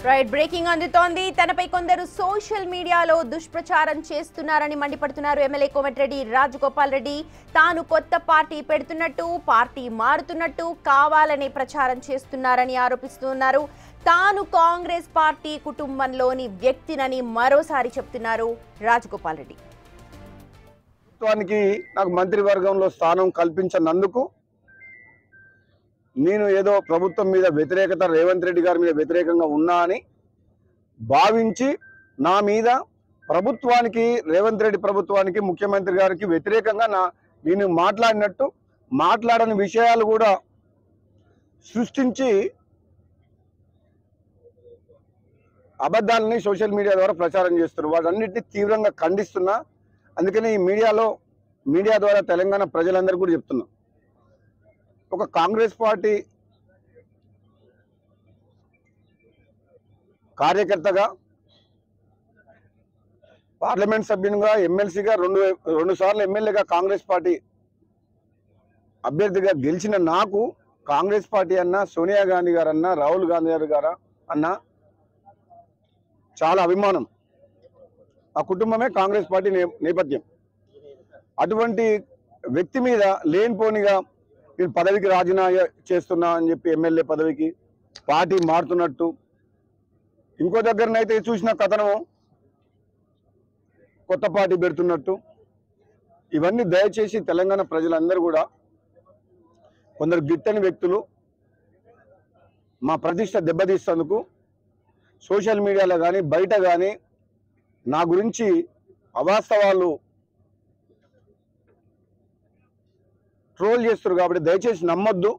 Right breaking అందుతోంది. తనపై కొందరు సోషల్ మీడియాలో దుష్ప్రచారం చేస్తున్నారని మండిపడుతున్నారు ఎమ్మెల్యే కోమటిరెడ్డి రాజగోపాల్ రెడ్డి. తాను కొత్త పార్టీ పెడుతున్నట్టు, పార్టీ మారుతున్నట్టు కావాలనే ప్రచారం చేస్తున్నారని ఆరోపిస్తున్నారు. తాను కాంగ్రెస్ పార్టీ కుటుంబంలోని వ్యక్తినని మరోసారి చెప్తున్నారు రాజగోపాల్ రెడ్డి. నాకు మంత్రివర్గంలో స్థానం కల్పించనందుకు నేను ఏదో ప్రభుత్వం మీద వ్యతిరేకత, రేవంత్ రెడ్డి గారి మీద వ్యతిరేకంగా ఉన్నా అని భావించి నా మీద ప్రభుత్వానికి, రేవంత్ రెడ్డి ప్రభుత్వానికి, ముఖ్యమంత్రి గారికి వ్యతిరేకంగా నేను మాట్లాడని విషయాలు కూడా సృష్టించి అబద్ధాలని సోషల్ మీడియా ద్వారా ప్రచారం చేస్తున్నారు. వాటన్నిటిని తీవ్రంగా ఖండిస్తున్నా. అందుకని ఈ మీడియా ద్వారా తెలంగాణ ప్రజలందరూ కూడా చెప్తున్నా, ఒక కాంగ్రెస్ పార్టీ కార్యకర్తగా, పార్లమెంట్ సభ్యునిగా, ఎమ్మెల్సీగా, రెండు సార్లు ఎమ్మెల్యేగా కాంగ్రెస్ పార్టీ అభ్యర్థిగా గెలిచిన నాకు కాంగ్రెస్ పార్టీ అన్నా, సోనియా గాంధీ గారన్నా, రాహుల్ గాంధీ గారు అన్నా చాలా అభిమానం. ఆ కుటుంబమే కాంగ్రెస్ పార్టీ నేపథ్యం. అటువంటి వ్యక్తి మీద లేనిపోనిగా నేను పదవికి రాజీనామా చేస్తున్నా అని చెప్పి ఎమ్మెల్యే పదవికి పార్టీ మారుతున్నట్టు, ఇంకో దగ్గరనైతే చూసిన కథనము కొత్త పార్టీ పెడుతున్నట్టు, ఇవన్నీ దయచేసి తెలంగాణ ప్రజలందరూ కూడా, కొందరు గిట్టని వ్యక్తులు మా ప్రతిష్ట దెబ్బతీస్తేందుకు సోషల్ మీడియాలో కానీ బయట కానీ నా గురించి అవాస్తవాలు ట్రోల్ చేస్తారు. కాబట్టి దయచేసి నమ్మొద్దు.